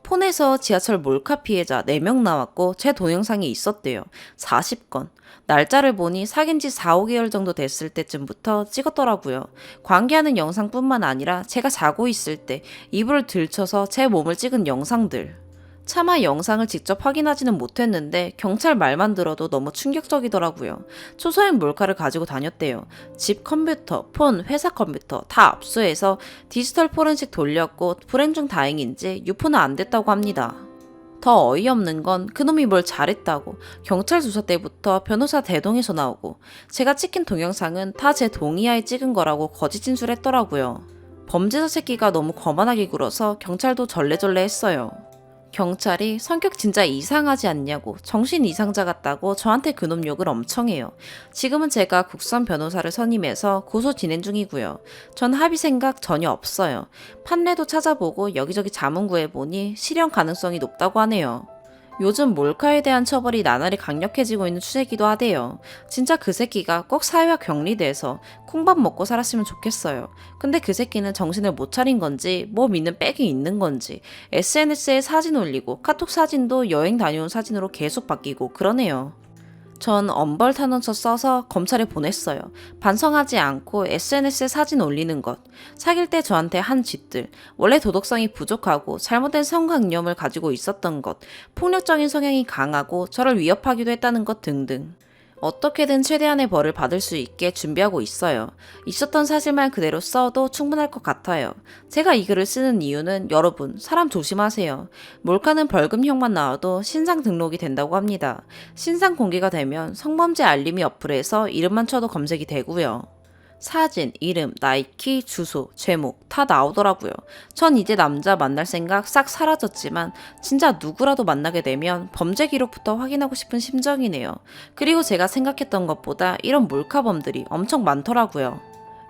폰에서 지하철 몰카 피해자 4명 나왔고 제 동영상이 있었대요. 40건. 날짜를 보니 사귄 지 4, 5개월 정도 됐을 때쯤부터 찍었더라고요. 관계하는 영상뿐만 아니라 제가 자고 있을 때 이불을 들쳐서 제 몸을 찍은 영상들. 차마 영상을 직접 확인하지는 못했는데 경찰 말만 들어도 너무 충격적이더라고요. 초소형 몰카를 가지고 다녔대요. 집 컴퓨터, 폰, 회사 컴퓨터 다 압수해서 디지털 포렌식 돌렸고 불행 중 다행인지 유포는 안 됐다고 합니다. 더 어이없는 건 그놈이 뭘 잘했다고 경찰 조사 때부터 변호사 대동에서 나오고 제가 찍힌 동영상은 다 제 동의하에 찍은 거라고 거짓 진술했더라고요. 범죄자 새끼가 너무 거만하게 굴어서 경찰도 절레절레 했어요. 경찰이 성격 진짜 이상하지 않냐고 정신 이상자 같다고 저한테 그놈 욕을 엄청 해요. 지금은 제가 국선 변호사를 선임해서 고소 진행 중이고요. 전 합의 생각 전혀 없어요. 판례도 찾아보고 여기저기 자문 구해보니 실형 가능성이 높다고 하네요. 요즘 몰카에 대한 처벌이 나날이 강력해지고 있는 추세기도 하대요. 진짜 그 새끼가 꼭 사회와 격리돼서 콩밥 먹고 살았으면 좋겠어요. 근데 그 새끼는 정신을 못 차린 건지 뭐 믿는 빽이 있는 건지 SNS에 사진 올리고 카톡 사진도 여행 다녀온 사진으로 계속 바뀌고 그러네요. 전 엄벌 탄원서 써서 검찰에 보냈어요. 반성하지 않고 SNS에 사진 올리는 것, 사귈 때 저한테 한 짓들, 원래 도덕성이 부족하고 잘못된 성관념을 가지고 있었던 것, 폭력적인 성향이 강하고 저를 위협하기도 했다는 것 등등. 어떻게든 최대한의 벌을 받을 수 있게 준비하고 있어요. 있었던 사실만 그대로 써도 충분할 것 같아요. 제가 이 글을 쓰는 이유는 여러분, 사람 조심하세요. 몰카는 벌금형만 나와도 신상 등록이 된다고 합니다. 신상 공개가 되면 성범죄 알림이 어플에서 이름만 쳐도 검색이 되고요. 사진, 이름, 나이키, 주소, 제목 다 나오더라고요. 전 이제 남자 만날 생각 싹 사라졌지만 진짜 누구라도 만나게 되면 범죄 기록부터 확인하고 싶은 심정이네요. 그리고 제가 생각했던 것보다 이런 몰카범들이 엄청 많더라고요.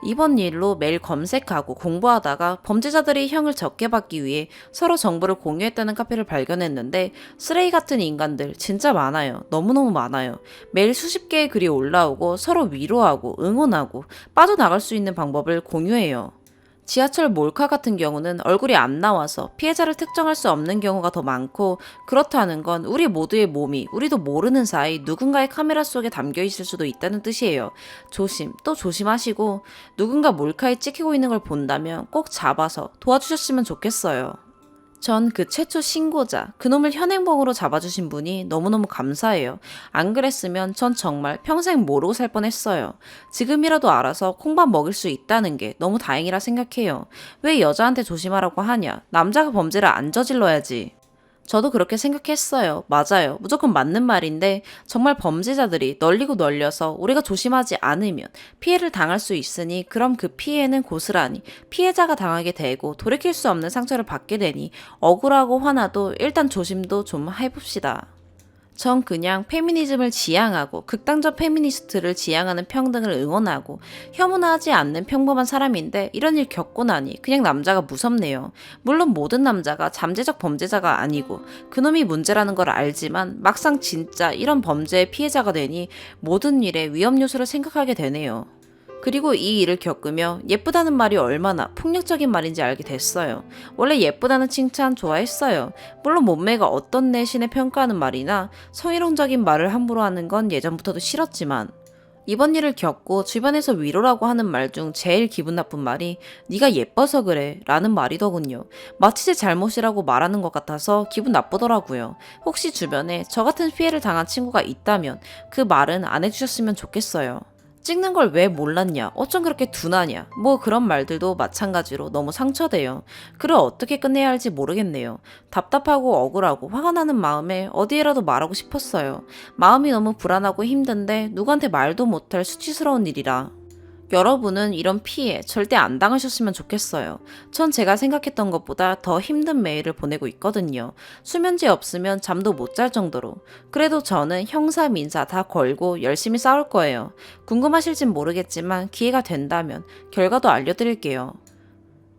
이번 일로 매일 검색하고 공부하다가 범죄자들이 형을 적게 받기 위해 서로 정보를 공유했다는 카페를 발견했는데 쓰레기 같은 인간들 진짜 많아요. 너무너무 많아요. 매일 수십 개의 글이 올라오고 서로 위로하고 응원하고 빠져나갈 수 있는 방법을 공유해요. 지하철 몰카 같은 경우는 얼굴이 안 나와서 피해자를 특정할 수 없는 경우가 더 많고 그렇다는 건 우리 모두의 몸이 우리도 모르는 사이 누군가의 카메라 속에 담겨 있을 수도 있다는 뜻이에요. 조심, 또 조심하시고 누군가 몰카에 찍히고 있는 걸 본다면 꼭 잡아서 도와주셨으면 좋겠어요. 전 그 최초 신고자, 그놈을 현행범으로 잡아주신 분이 너무너무 감사해요. 안 그랬으면 전 정말 평생 모르고 살 뻔했어요. 지금이라도 알아서 콩밥 먹일 수 있다는 게 너무 다행이라 생각해요. 왜 여자한테 조심하라고 하냐? 남자가 범죄를 안 저질러야지. 저도 그렇게 생각했어요. 맞아요. 무조건 맞는 말인데 정말 범죄자들이 널리고 널려서 우리가 조심하지 않으면 피해를 당할 수 있으니 그럼 그 피해는 고스란히 피해자가 당하게 되고 돌이킬 수 없는 상처를 받게 되니 억울하고 화나도 일단 조심도 좀 해봅시다. 전 그냥 페미니즘을 지향하고 극단적 페미니스트를 지향하는 평등을 응원하고 혐오하지 않는 평범한 사람인데 이런 일 겪고 나니 그냥 남자가 무섭네요. 물론 모든 남자가 잠재적 범죄자가 아니고 그놈이 문제라는 걸 알지만 막상 진짜 이런 범죄의 피해자가 되니 모든 일에 위험 요소를 생각하게 되네요. 그리고 이 일을 겪으며 예쁘다는 말이 얼마나 폭력적인 말인지 알게 됐어요. 원래 예쁘다는 칭찬 좋아했어요. 물론 몸매가 어떤 내신에 평가하는 말이나 성희롱적인 말을 함부로 하는 건 예전부터도 싫었지만 이번 일을 겪고 주변에서 위로라고 하는 말 중 제일 기분 나쁜 말이 네가 예뻐서 그래 라는 말이더군요. 마치 제 잘못이라고 말하는 것 같아서 기분 나쁘더라고요. 혹시 주변에 저 같은 피해를 당한 친구가 있다면 그 말은 안 해주셨으면 좋겠어요. 찍는 걸 왜 몰랐냐, 어쩜 그렇게 둔하냐, 뭐 그런 말들도 마찬가지로 너무 상처돼요. 글을 어떻게 끝내야 할지 모르겠네요. 답답하고 억울하고 화가 나는 마음에 어디에라도 말하고 싶었어요. 마음이 너무 불안하고 힘든데 누구한테 말도 못할 수치스러운 일이라. 여러분은 이런 피해 절대 안 당하셨으면 좋겠어요. 전 제가 생각했던 것보다 더 힘든 매일을 보내고 있거든요. 수면제 없으면 잠도 못 잘 정도로. 그래도 저는 형사, 민사 다 걸고 열심히 싸울 거예요. 궁금하실진 모르겠지만 기회가 된다면 결과도 알려드릴게요.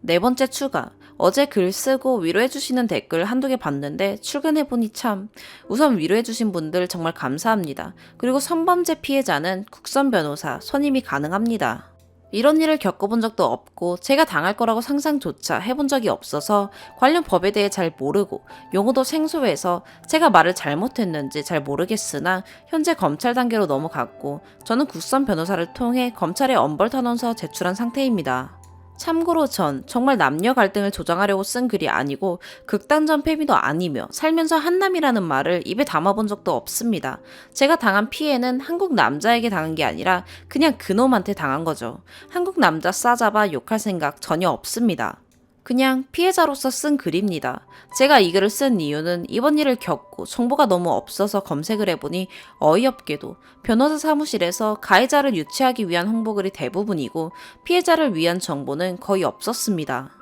네 번째 추가. 어제 글 쓰고 위로해주시는 댓글 한두 개 봤는데 출근해보니 참. 우선 위로해주신 분들 정말 감사합니다. 그리고 성범죄 피해자는 국선 변호사 선임이 가능합니다. 이런 일을 겪어본 적도 없고 제가 당할 거라고 상상조차 해본 적이 없어서 관련 법에 대해 잘 모르고 용어도 생소해서 제가 말을 잘못했는지 잘 모르겠으나 현재 검찰 단계로 넘어갔고 저는 국선 변호사를 통해 검찰에 엄벌탄원서 제출한 상태입니다. 참고로 전 정말 남녀 갈등을 조장하려고 쓴 글이 아니고 극단적 패미도 아니며 살면서 한남이라는 말을 입에 담아본 적도 없습니다. 제가 당한 피해는 한국 남자에게 당한 게 아니라 그냥 그놈한테 당한 거죠. 한국 남자 싸잡아 욕할 생각 전혀 없습니다. 그냥 피해자로서 쓴 글입니다. 제가 이 글을 쓴 이유는 이번 일을 겪고 정보가 너무 없어서 검색을 해보니 어이없게도 변호사 사무실에서 가해자를 유치하기 위한 홍보글이 대부분이고 피해자를 위한 정보는 거의 없었습니다.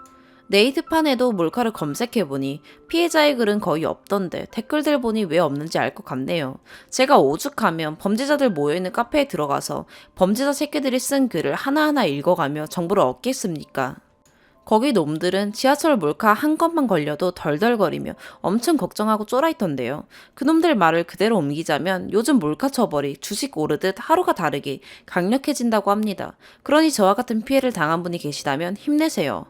네이트판에도 몰카를 검색해보니 피해자의 글은 거의 없던데 댓글들 보니 왜 없는지 알 것 같네요. 제가 오죽하면 범죄자들 모여있는 카페에 들어가서 범죄자 새끼들이 쓴 글을 하나하나 읽어가며 정보를 얻겠습니까? 거기 놈들은 지하철 몰카 한 건만 걸려도 덜덜거리며 엄청 걱정하고 쫄아있던데요. 그놈들 말을 그대로 옮기자면 요즘 몰카 처벌이 주식 오르듯 하루가 다르게 강력해진다고 합니다. 그러니 저와 같은 피해를 당한 분이 계시다면 힘내세요.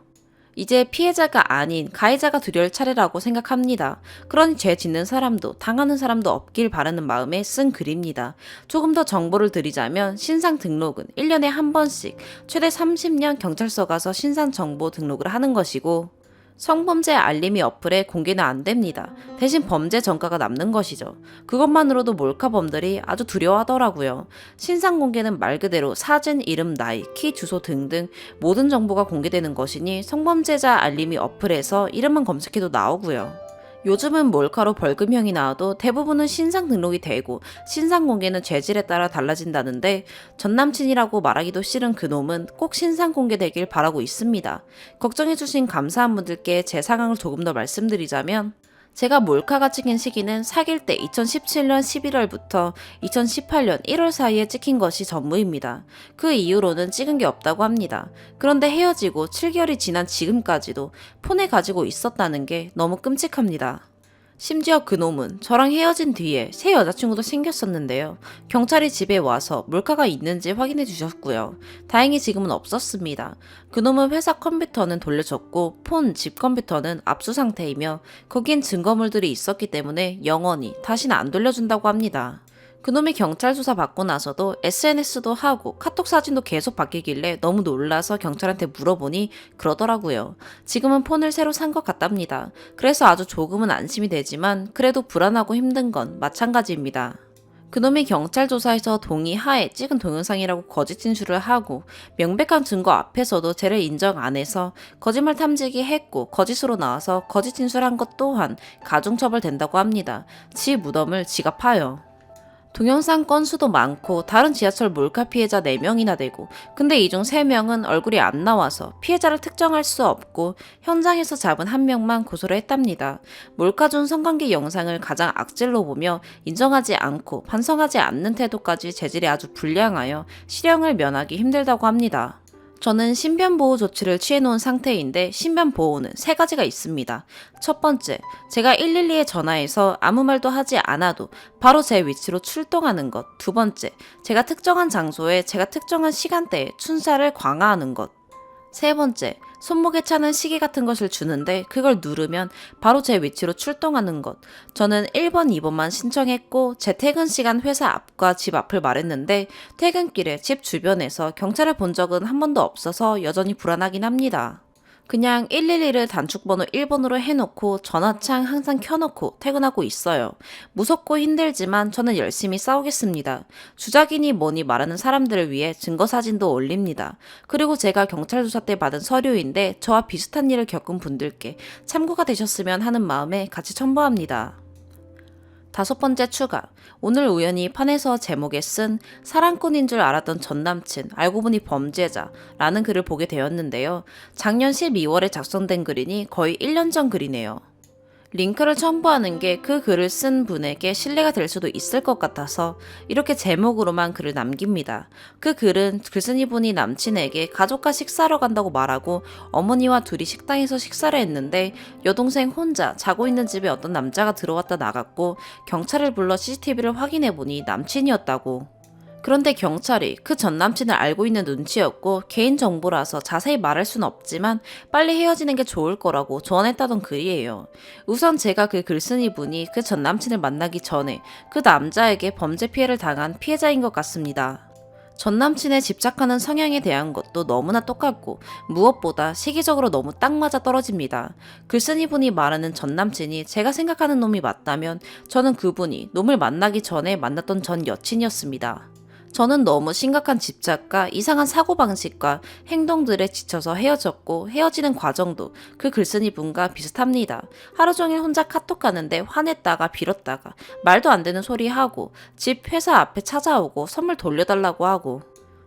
이제 피해자가 아닌 가해자가 두려울 차례라고 생각합니다. 그러니 죄 짓는 사람도 당하는 사람도 없길 바라는 마음에 쓴 글입니다. 조금 더 정보를 드리자면 신상 등록은 1년에 한 번씩 최대 30년 경찰서 가서 신상 정보 등록을 하는 것이고 성범죄 알림이 어플에 공개는 안 됩니다. 대신 범죄 전과가 남는 것이죠. 그것만으로도 몰카범들이 아주 두려워하더라고요. 신상 공개는 말 그대로 사진, 이름, 나이, 키, 주소 등등 모든 정보가 공개되는 것이니 성범죄자 알림이 어플에서 이름만 검색해도 나오고요. 요즘은 몰카로 벌금형이 나와도 대부분은 신상 등록이 되고 신상 공개는 죄질에 따라 달라진다는데 전남친이라고 말하기도 싫은 그놈은 꼭 신상 공개되길 바라고 있습니다. 걱정해주신 감사한 분들께 제 상황을 조금 더 말씀드리자면 제가 몰카가 찍힌 시기는 사귈 때 2017년 11월부터 2018년 1월 사이에 찍힌 것이 전부입니다. 그 이후로는 찍은 게 없다고 합니다. 그런데 헤어지고 7개월이 지난 지금까지도 폰에 가지고 있었다는 게 너무 끔찍합니다. 심지어 그놈은 저랑 헤어진 뒤에 새 여자친구도 생겼었는데요. 경찰이 집에 와서 몰카가 있는지 확인해 주셨고요. 다행히 지금은 없었습니다. 그놈은 회사 컴퓨터는 돌려줬고 폰, 집 컴퓨터는 압수 상태이며 거긴 증거물들이 있었기 때문에 영원히 다시는 안 돌려준다고 합니다. 그놈이 경찰 수사 받고 나서도 SNS도 하고 카톡 사진도 계속 바뀌길래 너무 놀라서 경찰한테 물어보니 그러더라고요. 지금은 폰을 새로 산 것 같답니다. 그래서 아주 조금은 안심이 되지만 그래도 불안하고 힘든 건 마찬가지입니다. 그놈이 경찰 조사에서 동의하에 찍은 동영상이라고 거짓 진술을 하고 명백한 증거 앞에서도 죄를 인정 안 해서 거짓말 탐지기 했고 거짓으로 나와서 거짓 진술한 것 또한 가중처벌 된다고 합니다. 지 무덤을 지가 파요. 동영상 건수도 많고 다른 지하철 몰카 피해자 4명이나 되고 근데 이 중 3명은 얼굴이 안 나와서 피해자를 특정할 수 없고 현장에서 잡은 1명만 고소를 했답니다. 몰카 중 성관계 영상을 가장 악질로 보며 인정하지 않고 반성하지 않는 태도까지 재질이 아주 불량하여 실형을 면하기 힘들다고 합니다. 저는 신변보호 조치를 취해놓은 상태인데 신변보호는 3가지가 있습니다. 첫 번째, 제가 112에 전화해서 아무 말도 하지 않아도 바로 제 위치로 출동하는 것. 두 번째, 제가 특정한 장소에 제가 특정한 시간대에 춘사를 강화하는 것. 세 번째, 손목에 차는 시계 같은 것을 주는데 그걸 누르면 바로 제 위치로 출동하는 것. 저는 1번, 2번만 신청했고 제 퇴근 시간 회사 앞과 집 앞을 말했는데 퇴근길에 집 주변에서 경찰을 본 적은 한 번도 없어서 여전히 불안하긴 합니다. 그냥 111을 단축번호 1번으로 해놓고 전화창 항상 켜놓고 퇴근하고 있어요. 무섭고 힘들지만 저는 열심히 싸우겠습니다. 주작이니 뭐니 말하는 사람들을 위해 증거사진도 올립니다. 그리고 제가 경찰 조사 때 받은 서류인데 저와 비슷한 일을 겪은 분들께 참고가 되셨으면 하는 마음에 같이 첨부합니다. 5번째 추가. 오늘 우연히 판에서 제목에 쓴 사랑꾼인 줄 알았던 전남친, 알고 보니 범죄자 라는 글을 보게 되었는데요. 작년 12월에 작성된 글이니 거의 1년 전 글이네요. 링크를 첨부하는 게 그 글을 쓴 분에게 신뢰가 될 수도 있을 것 같아서 이렇게 제목으로만 글을 남깁니다. 그 글은 글쓴이 분이 남친에게 가족과 식사하러 간다고 말하고 어머니와 둘이 식당에서 식사를 했는데 여동생 혼자 자고 있는 집에 어떤 남자가 들어왔다 나갔고 경찰을 불러 CCTV를 확인해보니 남친이었다고. 그런데 경찰이 그 전 남친을 알고 있는 눈치였고 개인정보라서 자세히 말할 수는 없지만 빨리 헤어지는 게 좋을 거라고 조언했다던 글이에요. 우선 제가 그 글쓴이 분이 그 전 남친을 만나기 전에 그 남자에게 범죄 피해를 당한 피해자인 것 같습니다. 전 남친의 집착하는 성향에 대한 것도 너무나 똑같고 무엇보다 시기적으로 너무 딱 맞아 떨어집니다. 글쓴이 분이 말하는 전 남친이 제가 생각하는 놈이 맞다면 저는 그분이 놈을 만나기 전에 만났던 전 여친이었습니다. 저는 너무 심각한 집착과 이상한 사고방식과 행동들에 지쳐서 헤어졌고 헤어지는 과정도 그 글쓴이 분과 비슷합니다. 하루 종일 혼자 카톡 하는데 화냈다가 빌었다가 말도 안 되는 소리 하고 집 회사 앞에 찾아오고 선물 돌려달라고 하고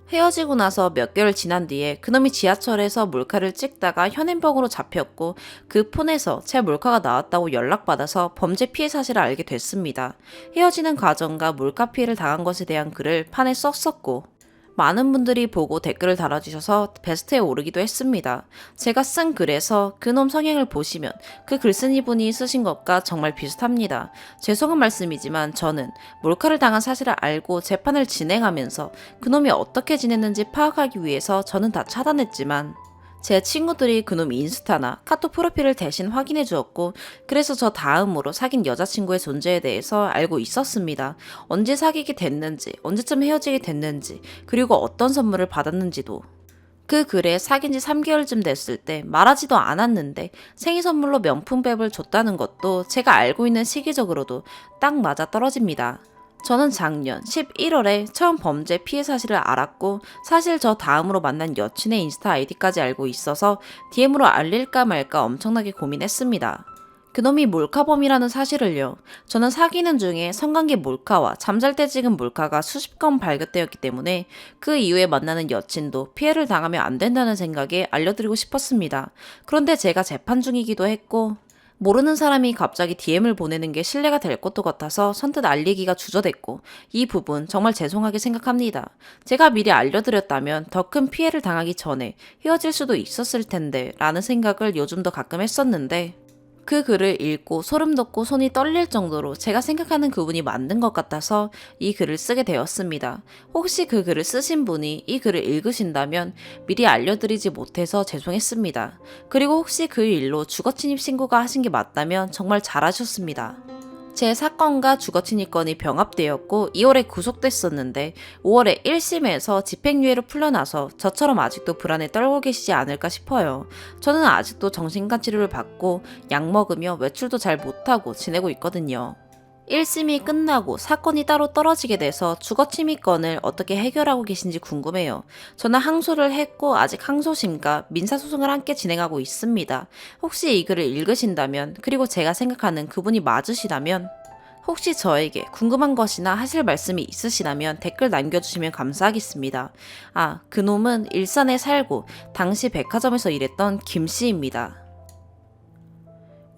헤어지고 나서 몇 개월 지난 뒤에 그놈이 지하철에서 몰카를 찍다가 현행범으로 잡혔고 그 폰에서 제 몰카가 나왔다고 연락받아서 범죄 피해 사실을 알게 됐습니다. 헤어지는 과정과 몰카 피해를 당한 것에 대한 글을 판에 썼었고 많은 분들이 보고 댓글을 달아주셔서 베스트에 오르기도 했습니다. 제가 쓴 글에서 그놈 성향을 보시면 그 글쓴이 분이 쓰신 것과 정말 비슷합니다. 죄송한 말씀이지만 저는 몰카를 당한 사실을 알고 재판을 진행하면서 그놈이 어떻게 지냈는지 파악하기 위해서 저는 다 차단했지만 제 친구들이 그놈 인스타나 카톡 프로필을 대신 확인해 주었고 그래서 저 다음으로 사귄 여자친구의 존재에 대해서 알고 있었습니다. 언제 사귀게 됐는지, 언제쯤 헤어지게 됐는지, 그리고 어떤 선물을 받았는지도. 그 글에 사귄 지 3개월쯤 됐을 때 말하지도 않았는데 생일 선물로 명품백을 줬다는 것도 제가 알고 있는 시기적으로도 딱 맞아 떨어집니다. 저는 작년 11월에 처음 범죄 피해 사실을 알았고 사실 저 다음으로 만난 여친의 인스타 아이디까지 알고 있어서 DM으로 알릴까 말까 엄청나게 고민했습니다. 그놈이 몰카범이라는 사실을요. 저는 사귀는 중에 성관계 몰카와 잠잘 때 찍은 몰카가 수십 건 발견되었기 때문에 그 이후에 만나는 여친도 피해를 당하면 안 된다는 생각에 알려드리고 싶었습니다. 그런데 제가 재판 중이기도 했고 모르는 사람이 갑자기 DM을 보내는 게 신뢰가 될 것도 같아서 선뜻 알리기가 주저됐고 이 부분 정말 죄송하게 생각합니다. 제가 미리 알려드렸다면 더 큰 피해를 당하기 전에 헤어질 수도 있었을 텐데 라는 생각을 요즘도 가끔 했었는데 그 글을 읽고 소름 돋고 손이 떨릴 정도로 제가 생각하는 그분이 맞는 것 같아서 이 글을 쓰게 되었습니다. 혹시 그 글을 쓰신 분이 이 글을 읽으신다면 미리 알려드리지 못해서 죄송했습니다. 그리고 혹시 그 일로 주거침입 신고가 하신 게 맞다면 정말 잘하셨습니다. 제 사건과 주거침입건이 병합되었고 2월에 구속됐었는데 5월에 1심에서 집행유예로 풀려나서 저처럼 아직도 불안에 떨고 계시지 않을까 싶어요. 저는 아직도 정신과 치료를 받고 약 먹으며 외출도 잘 못하고 지내고 있거든요. 1심이 끝나고 사건이 따로 떨어지게 돼서 주거침입건을 어떻게 해결하고 계신지 궁금해요. 저는 항소를 했고 아직 항소심과 민사소송을 함께 진행하고 있습니다. 혹시 이 글을 읽으신다면 그리고 제가 생각하는 그분이 맞으시다면 혹시 저에게 궁금한 것이나 하실 말씀이 있으시다면 댓글 남겨주시면 감사하겠습니다. 아, 그놈은 일산에 살고 당시 백화점에서 일했던 김씨입니다.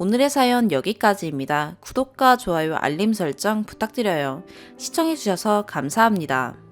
오늘의 사연 여기까지입니다. 구독과 좋아요, 알림 설정 부탁드려요. 시청해주셔서 감사합니다.